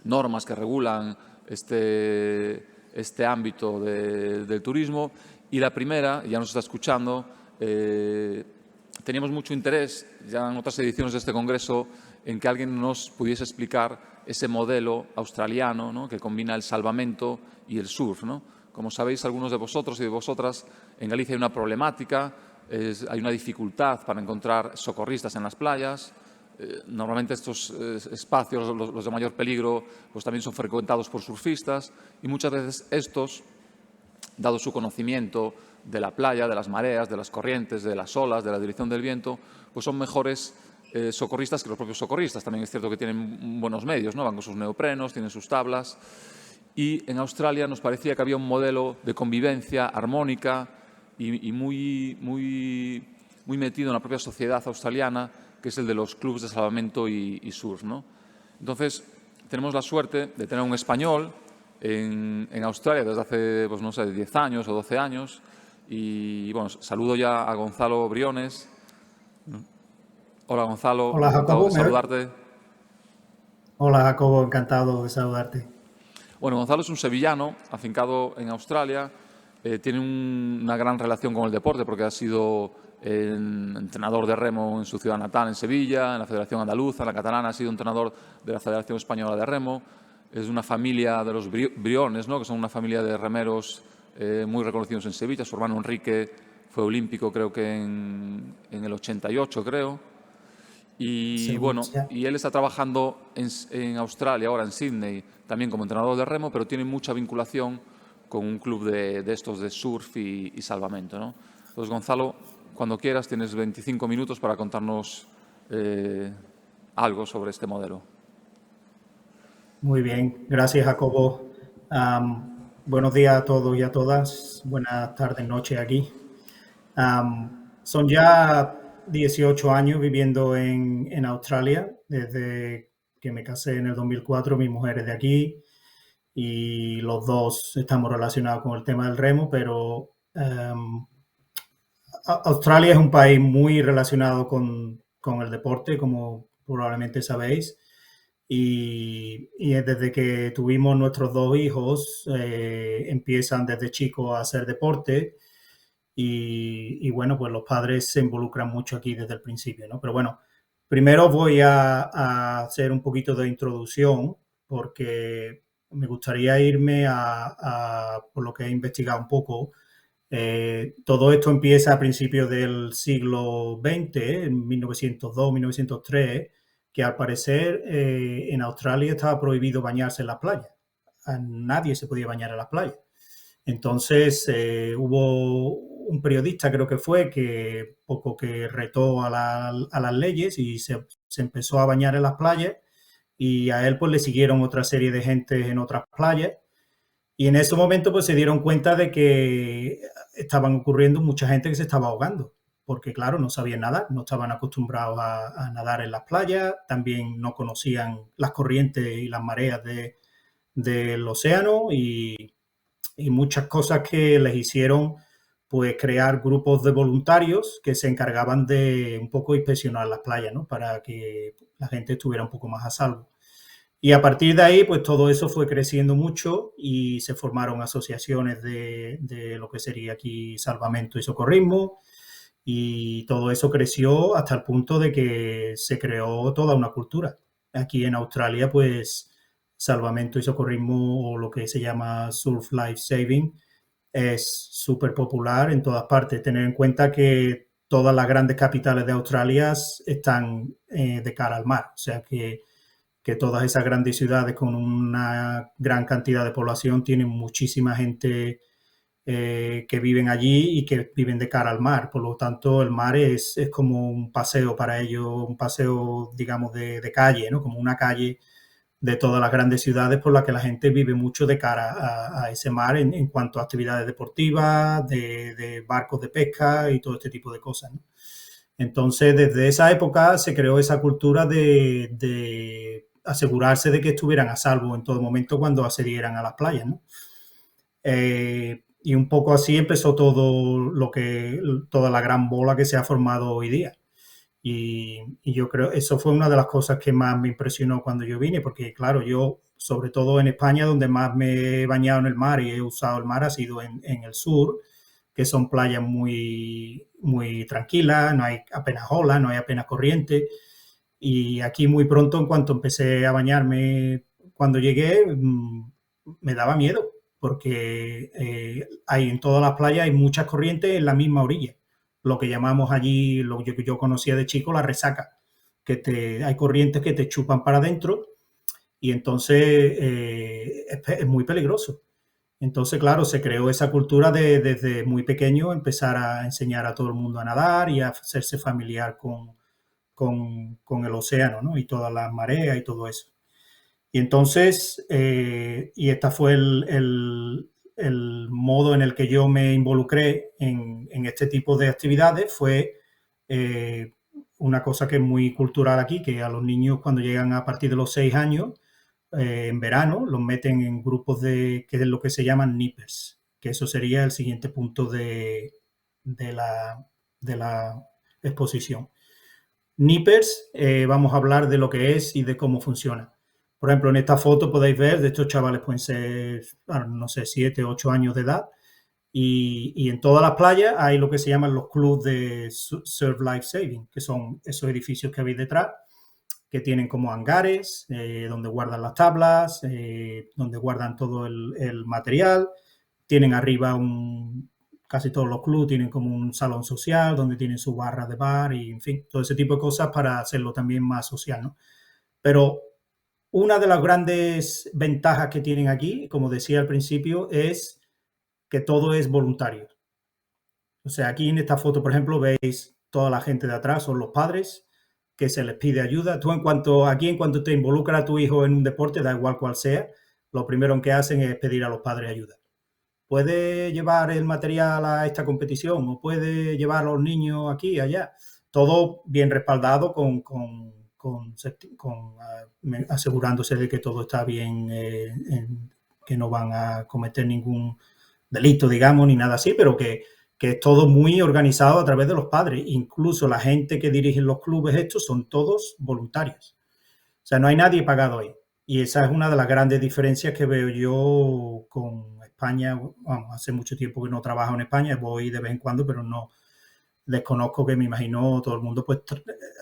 normas que regulan este ámbito del turismo. Y la primera, ya nos está escuchando, teníamos mucho interés ya en otras ediciones de este congreso en que alguien nos pudiese explicar ese modelo australiano, ¿no?, que combina el salvamento y el surf, ¿no? Como sabéis algunos de vosotros y de vosotras, en Galicia hay una problemática, hay una dificultad para encontrar socorristas en las playas. Normalmente estos espacios, los de mayor peligro, pues también son frecuentados por surfistas y muchas veces estos, dado su conocimiento de la playa, de las mareas, de las corrientes, de las olas, de la dirección del viento, pues son mejores socorristas que los propios socorristas. También es cierto que tienen buenos medios, ¿no? Van con sus neoprenos, tienen sus tablas. Y en Australia nos parecía que había un modelo de convivencia armónica y muy metido en la propia sociedad australiana, que es el de los clubes de salvamento y surf, ¿no? Entonces, tenemos la suerte de tener un español en Australia desde hace, pues no sé, 10 años o 12 años. Y bueno, saludo ya a Gonzalo Briones. Hola Gonzalo, Hola encantado de Jacobo, saludarte. Hola Jacobo, encantado de saludarte. Bueno, Gonzalo es un sevillano afincado en Australia. Tiene una gran relación con el deporte porque ha sido entrenador de remo en su ciudad natal, en Sevilla, en la Federación Andaluza, en la catalana, ha sido entrenador de la Federación Española de Remo. Es una familia de los Briones, ¿no?, que son una familia de remeros muy reconocidos en Sevilla. Su hermano Enrique fue olímpico, creo que en el 88, creo. Y bueno, Sevilla. y él está trabajando en Australia, ahora en Sydney, también como entrenador de remo, pero tiene mucha vinculación con un club de estos de surf y salvamento, ¿no? Entonces, Gonzalo, cuando quieras, tienes 25 minutos para contarnos algo sobre este modelo. Muy bien, gracias Jacobo. Buenos días a todos y a todas. Buenas tardes, noches aquí. Son ya 18 años viviendo en Australia, desde que me casé en el 2004. Mi mujer es de aquí y los dos estamos relacionados con el tema del remo, pero Australia es un país muy relacionado con el deporte, como probablemente sabéis. Y desde que tuvimos nuestros dos hijos, empiezan desde chicos a hacer deporte y bueno, pues los padres se involucran mucho aquí desde el principio, ¿no? Pero bueno, primero voy a hacer un poquito de introducción porque me gustaría irme por lo que he investigado un poco. Todo esto empieza a principios del siglo XX, en 1902, 1903, que al parecer en Australia estaba prohibido bañarse en las playas. A nadie se podía bañar en las playas. Entonces hubo un periodista, creo que fue, que poco que retó a las leyes y se empezó a bañar en las playas y a él pues le siguieron otra serie de gente en otras playas y en ese momento pues se dieron cuenta de que estaban ocurriendo mucha gente que se estaba ahogando, porque claro, no sabían nadar, no estaban acostumbrados a nadar en las playas, también no conocían las corrientes y las mareas del océano y muchas cosas que les hicieron pues crear grupos de voluntarios que se encargaban de un poco inspeccionar las playas, ¿no? Para que la gente estuviera un poco más a salvo. Y a partir de ahí, pues todo eso fue creciendo mucho y se formaron asociaciones de lo que sería aquí salvamento y socorrismo y todo eso creció hasta el punto de que se creó toda una cultura. Aquí en Australia, pues salvamento y socorrismo o lo que se llama surf life saving es súper popular en todas partes. Tener en cuenta que todas las grandes capitales de Australia están de cara al mar, o sea que todas esas grandes ciudades con una gran cantidad de población tienen muchísima gente que viven allí y que viven de cara al mar. Por lo tanto, el mar es como un paseo para ellos, un paseo, digamos, de calle, ¿no? Como una calle de todas las grandes ciudades por la que la gente vive mucho de cara a ese mar en cuanto a actividades deportivas, de barcos de pesca y todo este tipo de cosas, ¿no? Entonces, desde esa época se creó esa cultura de asegurarse de que estuvieran a salvo en todo momento cuando accedieran a las playas, ¿no? Y un poco así empezó todo toda la gran bola que se ha formado hoy día. Y yo creo eso fue una de las cosas que más me impresionó cuando yo vine, porque claro, yo, sobre todo en España, donde más me he bañado en el mar y he usado el mar ha sido en el sur, que son playas muy, muy tranquilas, no hay apenas olas, no hay apenas corriente. Y aquí muy pronto, en cuanto empecé a bañarme, cuando llegué, me daba miedo, porque hay en todas las playas hay muchas corrientes en la misma orilla. Lo que llamamos allí, lo que yo conocía de chico, la resaca, hay corrientes que te chupan para adentro y entonces es muy peligroso. Entonces, claro, se creó esa cultura de desde muy pequeño empezar a enseñar a todo el mundo a nadar y a hacerse familiar con el océano, ¿no? Y todas las mareas y todo eso. Y entonces, y este fue el modo en el que yo me involucré en este tipo de actividades, fue eh, una cosa que es muy cultural aquí, que a los niños cuando llegan a partir de los 6 años, en verano, los meten en grupos que es lo que se llaman nippers, que eso sería el siguiente punto de la, de la exposición. Nippers, vamos a hablar de lo que es y de cómo funciona. Por ejemplo, en esta foto podéis ver, de estos chavales pueden ser, no sé, 7, 8 años de edad, y en todas las playas hay lo que se llaman los clubs de Surf Life Saving, que son esos edificios que veis detrás, que tienen como hangares, donde guardan las tablas, donde guardan todo el material, tienen arriba casi todos los clubes tienen como un salón social donde tienen su barra de bar y, en fin, todo ese tipo de cosas para hacerlo también más social, ¿no? Pero una de las grandes ventajas que tienen aquí, como decía al principio, es que todo es voluntario. O sea, aquí en esta foto, por ejemplo, veis toda la gente de atrás, son los padres, que se les pide ayuda. Tú en cuanto te involucra a tu hijo en un deporte, da igual cual sea, lo primero que hacen es pedir a los padres ayuda. ¿Puede llevar el material a esta competición? ¿O puede llevar a los niños aquí y allá? Todo bien respaldado asegurándose de que todo está bien, que no van a cometer ningún delito, digamos, ni nada así, pero que es todo muy organizado a través de los padres. Incluso la gente que dirige los clubes estos son todos voluntarios. O sea, no hay nadie pagado ahí. Y esa es una de las grandes diferencias que veo yo con España. Vamos, hace mucho tiempo que no trabajo en España, voy de vez en cuando, pero no desconozco, que me imagino todo el mundo, pues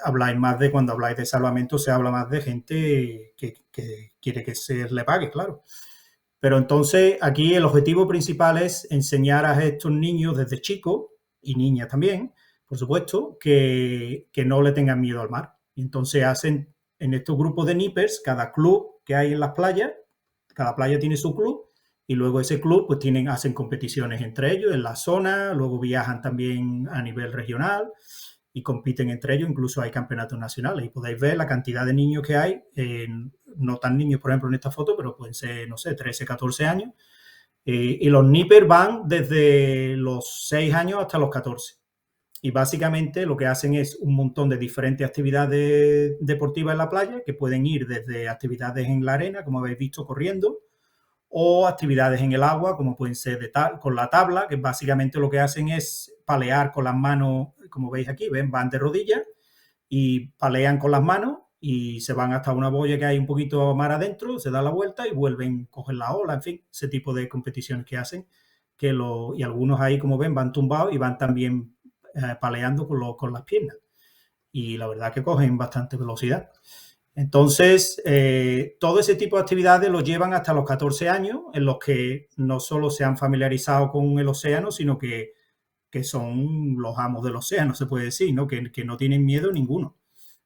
habláis más de, cuando habláis de salvamento, se habla más de gente que quiere que se le pague, claro. Pero entonces aquí el objetivo principal es enseñar a estos niños desde chicos, y niñas también, por supuesto, que no le tengan miedo al mar. Y entonces hacen en estos grupos de nippers, cada club que hay en las playas, cada playa tiene su club, y luego ese club pues hacen competiciones entre ellos en la zona, luego viajan también a nivel regional y compiten entre ellos, incluso hay campeonatos nacionales. Y podéis ver la cantidad de niños que hay, no tan niños, por ejemplo, en esta foto, pero pueden ser, no sé, 13, 14 años. Y los nippers van desde los 6 años hasta los 14. Y básicamente lo que hacen es un montón de diferentes actividades deportivas en la playa, que pueden ir desde actividades en la arena, como habéis visto, corriendo, o actividades en el agua, como pueden ser con la tabla, que básicamente lo que hacen es palear con las manos, como veis aquí, ven, van de rodillas y palean con las manos y se van hasta una boya que hay un poquito mar adentro, se da la vuelta y vuelven, cogen la ola, en fin, ese tipo de competiciones que hacen, y algunos ahí, como ven, van tumbados y van también paleando con las piernas. Y la verdad que cogen bastante velocidad. Entonces, todo ese tipo de actividades los llevan hasta los 14 años, en los que no solo se han familiarizado con el océano, sino que son los amos del océano, se puede decir, ¿no? Que no tienen miedo ninguno.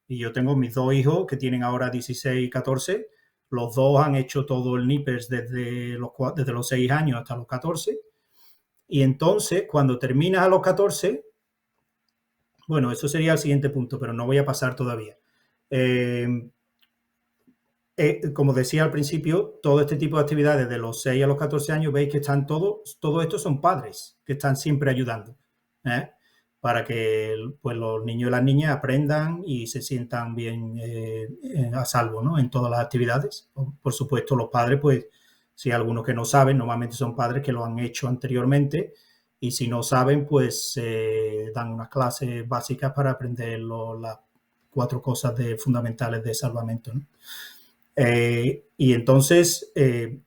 Y yo tengo mis dos hijos que tienen ahora 16 y 14, los dos han hecho todo el nippers desde los 6 años hasta los 14. Y entonces, cuando terminas a los 14, bueno, eso sería el siguiente punto, pero no voy a pasar todavía. Como decía al principio, todo este tipo de actividades de los 6 a los 14 años, veis que están todo estos son padres que están siempre ayudando, para que pues, los niños y las niñas aprendan y se sientan bien a salvo, ¿no? En todas las actividades. Por supuesto, los padres, pues, si hay algunos que no saben, normalmente son padres que lo han hecho anteriormente, y si no saben, pues dan unas clases básicas para aprender las cuatro cosas fundamentales de salvamento, ¿no? Y entonces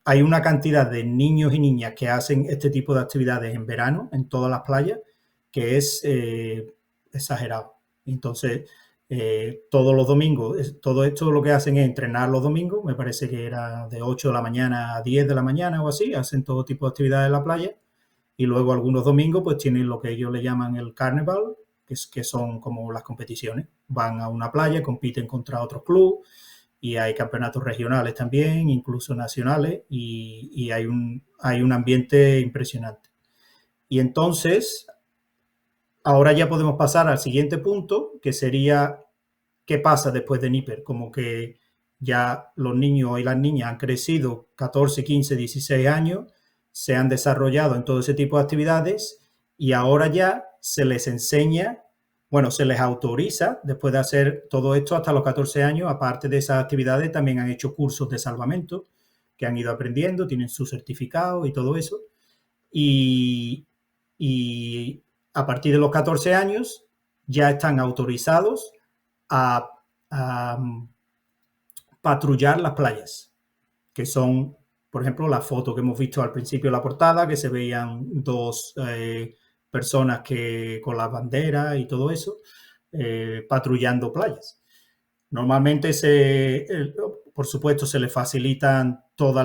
hay una cantidad de niños y niñas que hacen este tipo de actividades en verano en todas las playas que es exagerado. Entonces, todos los domingos, todo esto lo que hacen es entrenar los domingos, me parece que era de 8 de la mañana a 10 de la mañana o así, hacen todo tipo de actividades en la playa y luego algunos domingos pues tienen lo que ellos le llaman el carnaval, que son como las competiciones. Van a una playa, compiten contra otros clubes y hay campeonatos regionales también, incluso nacionales, y hay un ambiente impresionante. Y entonces, ahora ya podemos pasar al siguiente punto, que sería qué pasa después de Níper, como que ya los niños y las niñas han crecido 14, 15, 16 años, se han desarrollado en todo ese tipo de actividades y ahora ya se les enseña, bueno, se les autoriza, después de hacer todo esto hasta los 14 años, aparte de esas actividades, también han hecho cursos de salvamento que han ido aprendiendo, tienen su certificado y todo eso. Y a partir de los 14 años ya están autorizados a patrullar las playas, que son, por ejemplo, la foto que hemos visto al principio de la portada, que se veían dos personas que con las banderas y todo eso, patrullando playas. Normalmente, por supuesto, se les facilitan todo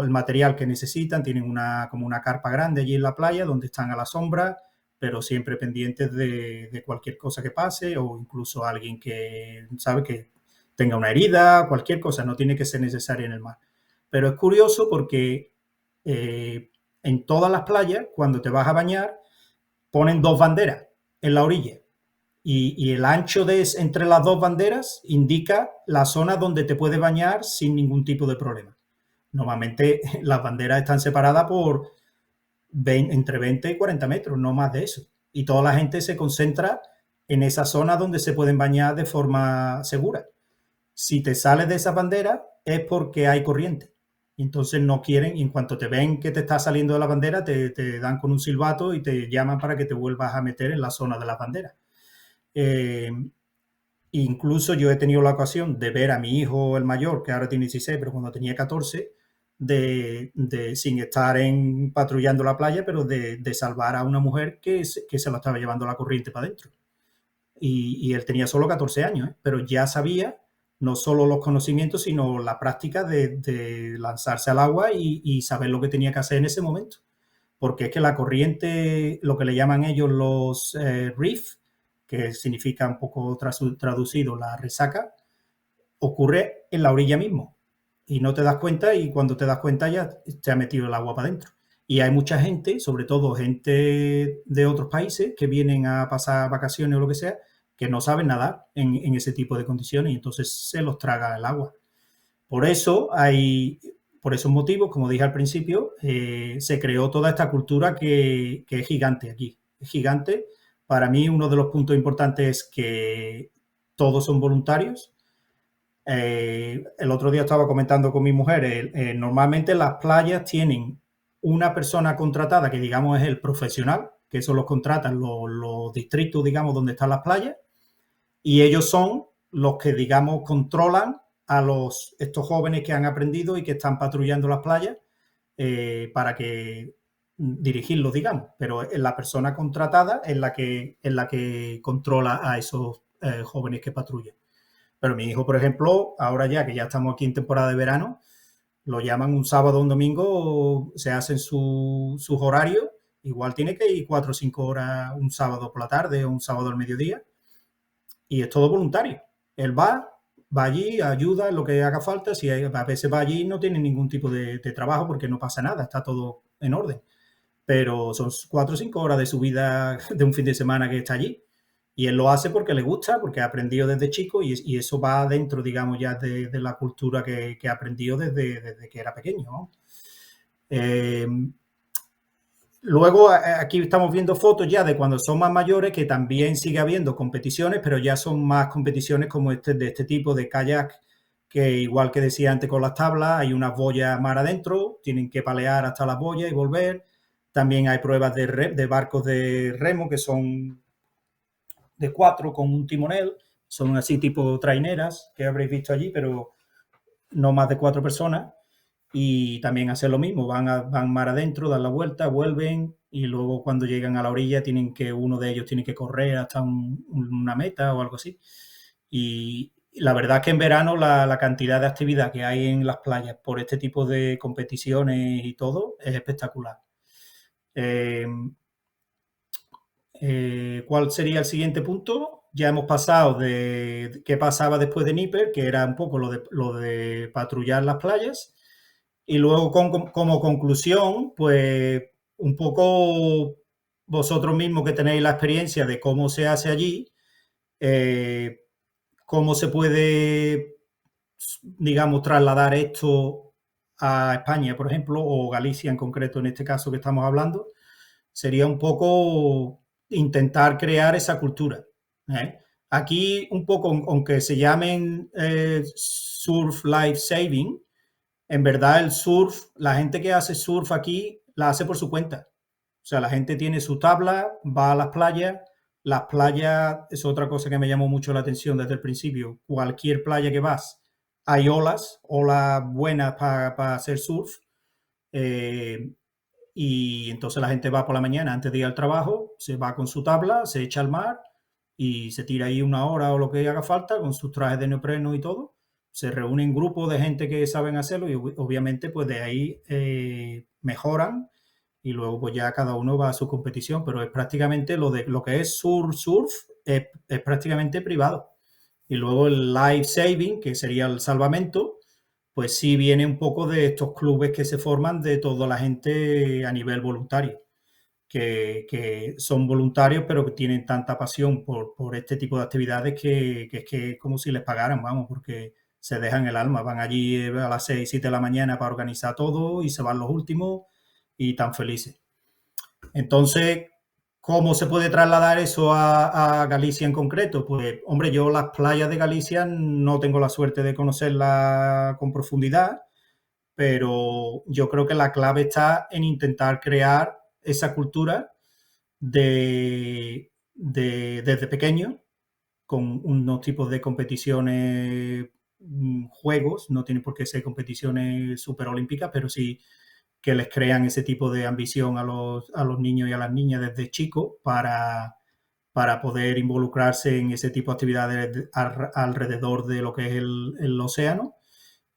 el material que necesitan. Tienen como una carpa grande allí en la playa donde están a la sombra, pero siempre pendientes de cualquier cosa que pase o incluso alguien que sabe que tenga una herida, cualquier cosa, no tiene que ser necesaria en el mar. Pero es curioso porque en todas las playas, cuando te vas a bañar, ponen dos banderas en la orilla. Y el ancho entre las dos banderas indica la zona donde te puedes bañar sin ningún tipo de problema. Normalmente las banderas están separadas por entre 20 y 40 metros, no más de eso. Y toda la gente se concentra en esa zona donde se pueden bañar de forma segura. Si te sales de esa bandera es porque hay corriente. Y entonces no quieren, y en cuanto te ven que te estás saliendo de la bandera, te dan con un silbato y te llaman para que te vuelvas a meter en la zona de las banderas. Incluso yo he tenido la ocasión de ver a mi hijo, el mayor, que ahora tiene 16, pero cuando tenía 14, sin estar patrullando la playa, pero de salvar a una mujer que se lo estaba llevando la corriente para adentro. Y él tenía solo 14 años, pero ya sabía no solo los conocimientos, sino la práctica de lanzarse al agua y saber lo que tenía que hacer en ese momento. Porque es que la corriente, lo que le llaman ellos los reef, que significa un poco traducido la resaca, ocurre en la orilla mismo. Y no te das cuenta y cuando te das cuenta ya te ha metido el agua para adentro. Y hay mucha gente, sobre todo gente de otros países, que vienen a pasar vacaciones o lo que sea, que no saben nadar en ese tipo de condiciones y entonces se los traga el agua. Por esos motivos, como dije al principio, se creó toda esta cultura que es gigante aquí. Es gigante. Para mí, uno de los puntos importantes es que todos son voluntarios. El otro día estaba comentando con mi mujer, normalmente las playas tienen una persona contratada que digamos es el profesional, que eso los contratan los distritos, digamos, donde están las playas, y ellos son los que, digamos, controlan a estos jóvenes que han aprendido y que están patrullando las playas para que dirigirlos, digamos, pero la persona contratada es la que controla a esos jóvenes que patrullan. Pero mi hijo, por ejemplo, ahora ya que ya estamos aquí en temporada de verano, lo llaman un sábado o un domingo, se hacen sus horarios, igual tiene que ir 4 o 5 horas un sábado por la tarde o un sábado al mediodía, y es todo voluntario. Él va allí, ayuda en lo que haga falta, si a veces va allí no tiene ningún tipo de trabajo porque no pasa nada, está todo en orden. Pero son 4 o 5 horas de su vida de un fin de semana que está allí. Y él lo hace porque le gusta, porque ha aprendido desde chico y eso va dentro, digamos, ya de la cultura que ha aprendido desde que era pequeño, ¿no? Luego, aquí estamos viendo fotos ya de cuando son más mayores, que también sigue habiendo competiciones, pero ya son más competiciones como de este tipo de kayak, que igual que decía antes con las tablas, hay unas boyas mar adentro, tienen que palear hasta las boyas y volver. También hay pruebas de barcos de remo, que son de 4 con un timonel, son así tipo traineras que habréis visto allí, pero no más de 4 personas. Y también hacen lo mismo, van mar adentro, dan la vuelta, vuelven y luego cuando llegan a la orilla uno de ellos tiene que correr hasta una meta o algo así. Y la verdad es que en verano la cantidad de actividad que hay en las playas por este tipo de competiciones y todo es espectacular. ¿Cuál sería el siguiente punto? Ya hemos pasado de qué pasaba después de Níper, que era un poco lo de patrullar las playas. Y luego, como conclusión, pues un poco vosotros mismos que tenéis la experiencia de cómo se hace allí, cómo se puede, digamos, trasladar esto a España, por ejemplo, o Galicia en concreto, en este caso que estamos hablando, sería un poco intentar crear esa cultura. ¿Eh? Aquí, un poco, aunque se llamen surf life saving, en verdad el surf, la gente que hace surf aquí la hace por su cuenta. O sea, la gente tiene su tabla, va a las playas es otra cosa que me llamó mucho la atención desde el principio. Cualquier playa que vas, hay olas buenas para hacer surf. Y entonces la gente va por la mañana antes de ir al trabajo, se va con su tabla, se echa al mar y se tira ahí una hora o lo que haga falta con sus trajes de neopreno y todo. Se reúnen grupos de gente que saben hacerlo y obviamente pues de ahí mejoran y luego pues ya cada uno va a su competición, pero es prácticamente lo que es surf es prácticamente privado. Y luego el life saving, que sería el salvamento, pues sí viene un poco de estos clubes que se forman de toda la gente a nivel voluntario, que son voluntarios pero que tienen tanta pasión por este tipo de actividades que es que como si les pagaran, vamos, porque se dejan el alma, van allí a las 6, 7 de la mañana para organizar todo y se van los últimos y tan felices. Entonces, ¿cómo se puede trasladar eso a Galicia en concreto? Pues, hombre, yo las playas de Galicia no tengo la suerte de conocerlas con profundidad, pero yo creo que la clave está en intentar crear esa cultura desde pequeño, con unos tipos de competiciones, juegos, no tienen por qué ser competiciones superolímpicas, pero sí que les crean ese tipo de ambición a los niños y a las niñas desde chicos para poder involucrarse en ese tipo de actividades alrededor de lo que es el océano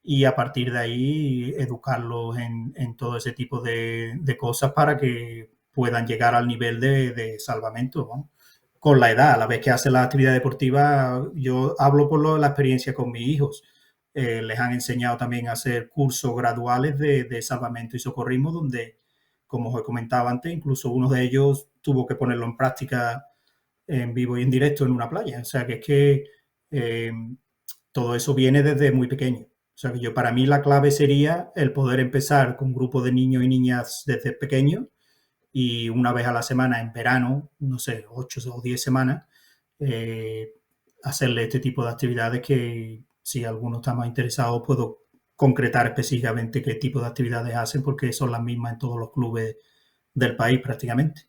y a partir de ahí educarlos en todo ese tipo de cosas para que puedan llegar al nivel de salvamento, ¿no? Con la edad, a la vez que hacen la actividad deportiva, yo hablo por la experiencia con mis hijos. Les han enseñado también a hacer cursos graduales de salvamento y socorrismo, donde, como os he comentado antes, incluso uno de ellos tuvo que ponerlo en práctica en vivo y en directo en una playa. O sea, que es que todo eso viene desde muy pequeño. O sea, que para mí la clave sería el poder empezar con un grupo de niños y niñas desde pequeños y una vez a la semana en verano, no sé, 8 o 10 semanas, hacerle este tipo de actividades que si alguno está más interesado puedo concretar específicamente qué tipo de actividades hacen porque son las mismas en todos los clubes del país prácticamente.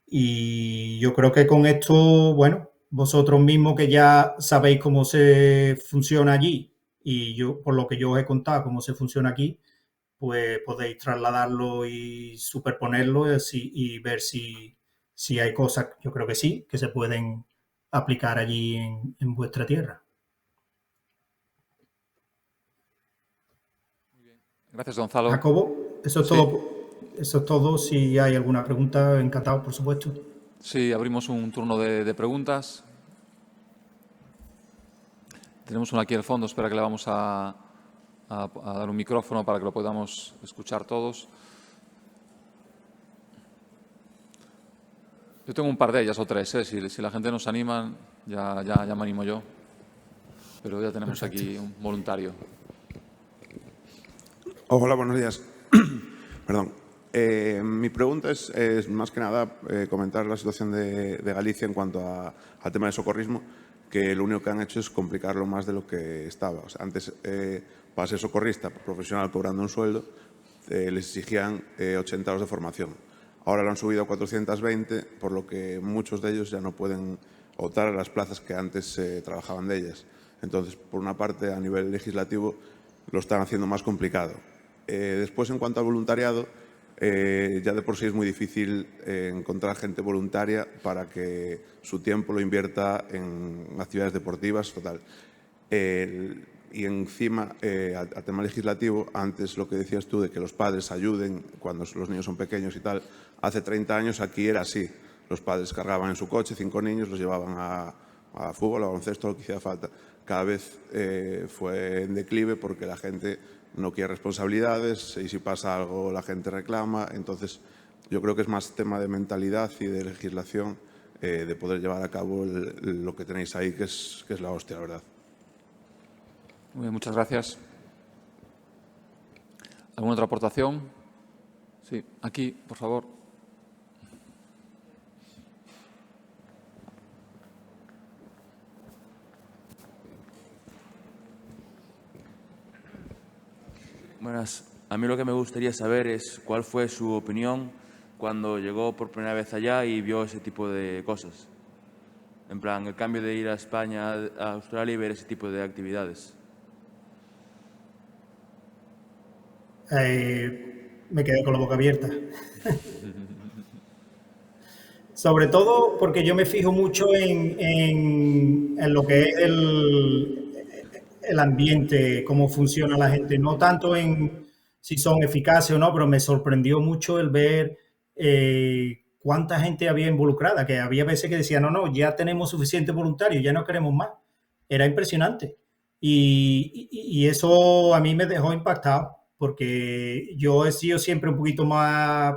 Y yo creo que con esto, bueno, vosotros mismos que ya sabéis cómo se funciona allí y yo, por lo que yo os he contado, cómo se funciona aquí, pues podéis trasladarlo y superponerlo y ver si hay cosas, yo creo que sí, que se pueden aplicar allí en vuestra tierra. Gracias, Gonzalo. Jacobo, eso es Sí. todo. Eso es todo. Si hay alguna pregunta, encantado, por supuesto. Sí, abrimos un turno de preguntas. Tenemos uno aquí al fondo, espera que le vamos a dar un micrófono para que lo podamos escuchar todos. Yo tengo un par de ellas o tres, si la gente nos anima, ya me animo yo. Pero ya tenemos Perfecto. aquí un voluntario. Hola, buenos días. Perdón. Mi pregunta es más que nada comentar la situación de Galicia en cuanto al tema del socorrismo, que lo único que han hecho es complicarlo más de lo que estaba. O sea, antes, para ser socorrista profesional cobrando un sueldo, les exigían 80 horas de formación. Ahora lo han subido a 420, por lo que muchos de ellos ya no pueden optar a las plazas que antes se trabajaban de ellas. Entonces, por una parte, a nivel legislativo, lo están haciendo más complicado. Después, en cuanto al voluntariado, ya de por sí es muy difícil encontrar gente voluntaria para que su tiempo lo invierta en actividades deportivas, total. Y encima, al tema legislativo, antes lo que decías tú de que los padres ayuden cuando los niños son pequeños y tal, hace 30 años aquí era así. Los padres cargaban en su coche 5 niños, los llevaban a fútbol, a baloncesto, lo que hiciera falta. Cada vez fue en declive porque la gente no quiere responsabilidades y si pasa algo la gente reclama. Entonces, yo creo que es más tema de mentalidad y de legislación de poder llevar a cabo lo que tenéis ahí, que es la hostia, la verdad. Muy bien, muchas gracias. ¿Alguna otra aportación? Sí, aquí, por favor. Buenas. A mí lo que me gustaría saber es cuál fue su opinión cuando llegó por primera vez allá y vio ese tipo de cosas. En plan, el cambio de ir a España, a Australia y ver ese tipo de actividades. Me quedé con la boca abierta. Sobre todo porque yo me fijo mucho en lo que es el ambiente, cómo funciona la gente, no tanto en si son eficaces o no, pero me sorprendió mucho el ver cuánta gente había involucrada, que había veces que decían, no, ya tenemos suficientes voluntarios, ya no queremos más. Era impresionante. Y eso a mí me dejó impactado, porque yo he sido siempre un poquito más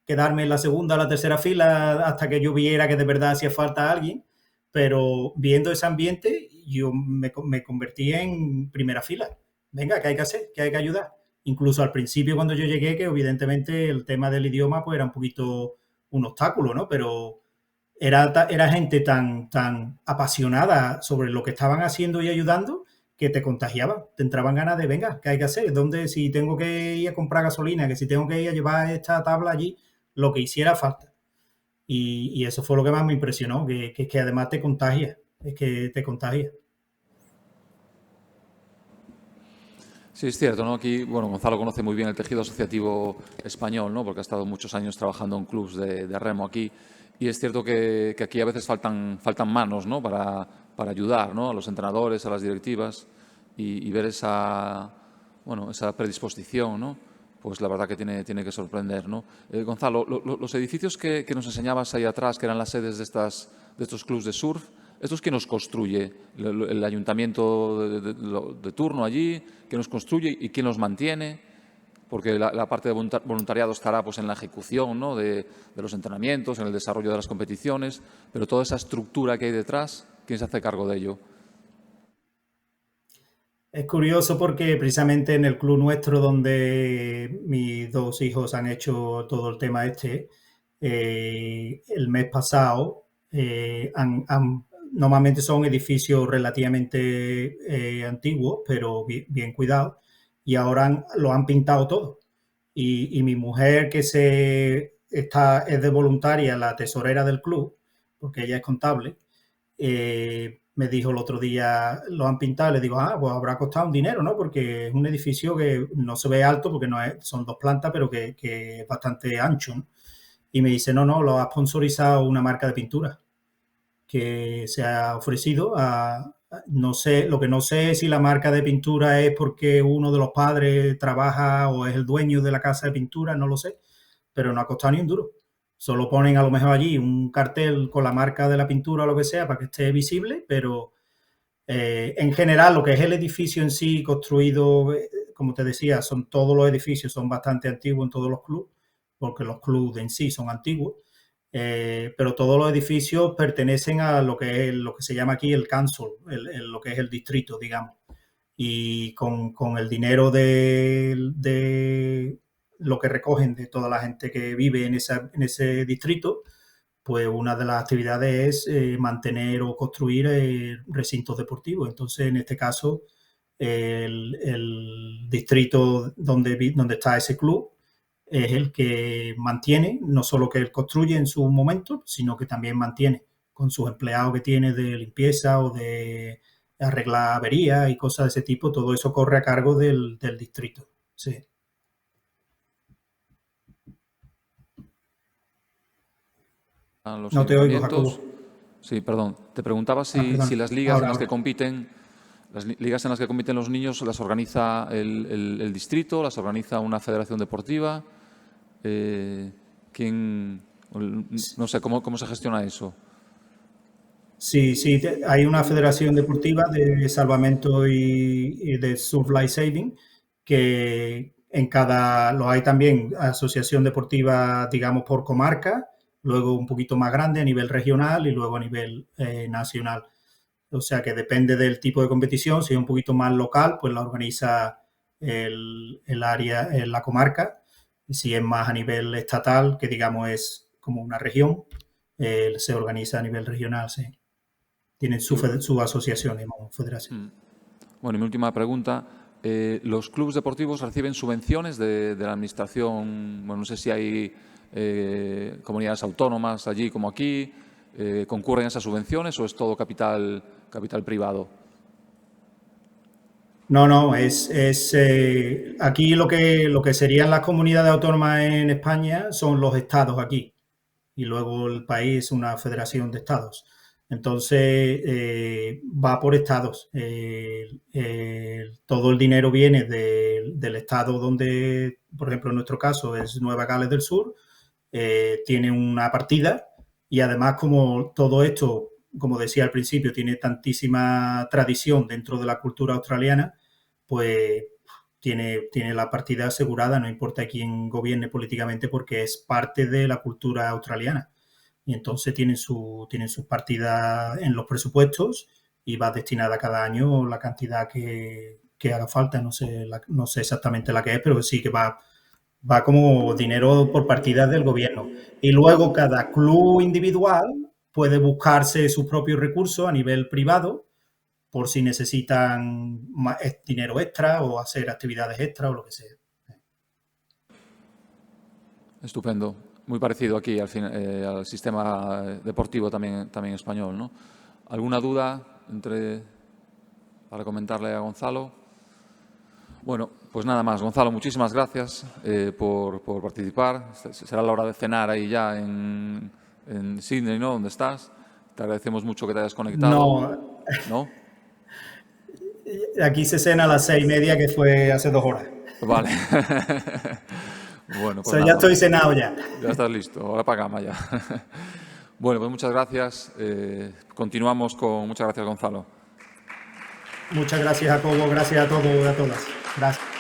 quedarme en la segunda o la tercera fila hasta que yo viera que de verdad hacía falta alguien, pero viendo ese ambiente yo me convertí en primera fila. Venga, ¿qué hay que hacer? ¿Qué hay que ayudar? Incluso al principio cuando yo llegué, que evidentemente el tema del idioma pues era un poquito un obstáculo, ¿no? Pero era gente tan apasionada sobre lo que estaban haciendo y ayudando que te contagiaban, te entraban ganas de, venga, ¿qué hay que hacer? ¿Dónde, si tengo que ir a comprar gasolina, que si tengo que ir a llevar esta tabla allí, lo que hiciera falta? Y eso fue lo que más me impresionó, que además te contagia, es que te contagia. Sí, es cierto, ¿no? Aquí, bueno, Gonzalo conoce muy bien el tejido asociativo español, ¿no? Porque ha estado muchos años trabajando en clubs de remo aquí. Y es cierto que aquí a veces faltan manos, ¿no? Para ayudar, ¿no? A los entrenadores, a las directivas y ver esa predisposición, ¿no? Pues la verdad que tiene que sorprender, ¿no? Gonzalo, los edificios que nos enseñabas ahí atrás, que eran las sedes de estos clubs de surf, ¿estos quién los construye? ¿El ayuntamiento de turno allí? ¿Quién los construye y quién los mantiene? Porque la parte de voluntariado estará pues, en la ejecución, ¿no? de los entrenamientos, en el desarrollo de las competiciones, pero toda esa estructura que hay detrás, ¿quién se hace cargo de ello? Es curioso porque precisamente en el club nuestro donde mis dos hijos han hecho todo el tema el mes pasado normalmente son edificios relativamente antiguos, pero bien cuidados, y ahora lo han pintado todo. Y mi mujer, que es de voluntaria, la tesorera del club, porque ella es contable, me dijo el otro día, lo han pintado, le digo, pues habrá costado un dinero, ¿no? Porque es un edificio que no se ve alto, porque son 2 plantas, pero que es bastante ancho, ¿no? Y me dice, no, lo ha sponsorizado una marca de pintura que se ha ofrecido no sé, lo que no sé es si la marca de pintura es porque uno de los padres trabaja o es el dueño de la casa de pintura, no lo sé, pero no ha costado ni un duro. Solo ponen a lo mejor allí un cartel con la marca de la pintura o lo que sea para que esté visible, pero en general lo que es el edificio en sí construido, como te decía, todos los edificios son bastante antiguos en todos los clubes, porque los clubes en sí son antiguos, pero todos los edificios pertenecen a lo que se llama aquí el council, lo que es el distrito, digamos. Y con el dinero de lo que recogen de toda la gente que vive en ese distrito, pues una de las actividades es mantener o construir recintos deportivos. Entonces, en este caso, el distrito donde está ese club es el que mantiene, no solo que él construye en su momento, sino que también mantiene con sus empleados que tiene de limpieza o de arreglar averías y cosas de ese tipo, todo eso corre a cargo del distrito. Sí. Los No te oigo, ayuntamientos. Jacobo. Sí, perdón. Te preguntaba perdón. si las ligas en Ahora. las que compiten, los niños, las organiza el distrito, las organiza una federación deportiva. No sé, ¿cómo se gestiona eso? Sí, hay una federación deportiva de salvamento y de surf life saving que lo hay también asociación deportiva, digamos, por comarca, luego un poquito más grande a nivel regional y luego a nivel nacional. O sea que depende del tipo de competición. Si es un poquito más local, pues la organiza el área, la comarca. Y si es más a nivel estatal, que digamos es como una región, se organiza a nivel regional, sí. Tienen su asociación, digamos, federación. Bueno, y mi última pregunta. ¿Los clubes deportivos reciben subvenciones de la administración? Bueno, no sé si hay comunidades autónomas allí como aquí. ¿Concurren esas subvenciones o es todo capital privado? No, aquí lo que serían las comunidades autónomas en España son los estados aquí. Y luego el país es una federación de estados. Entonces, va por estados. Todo el dinero viene del estado donde, por ejemplo, en nuestro caso es Nueva Gales del Sur, tiene una partida y además como todo esto, como decía al principio, tiene tantísima tradición dentro de la cultura australiana, pues tiene la partida asegurada, no importa quién gobierne políticamente, porque es parte de la cultura australiana. Y entonces tienen sus partidas en los presupuestos y va destinada cada año la cantidad que haga falta. No sé exactamente la que es, pero sí que va como dinero por partidas del gobierno. Y luego cada club individual puede buscarse sus propios recursos a nivel privado por si necesitan dinero extra o hacer actividades extra o lo que sea. Estupendo. Muy parecido aquí al sistema deportivo también español, ¿no? ¿Alguna duda para comentarle a Gonzalo? Bueno, pues nada más. Gonzalo, muchísimas gracias por participar. Será la hora de cenar ahí ya en Sydney, ¿no? Donde estás. Te agradecemos mucho que te hayas conectado. ¿No? Aquí se cena a las 6:30, que fue hace 2 horas. Vale. Bueno, pues Ya estoy cenado ya. Ya estás listo. Ahora para cama ya. Bueno, pues muchas gracias. Continuamos con... Muchas gracias, Gonzalo. Muchas gracias, Jacobo. Gracias a todos y a todas. Gracias.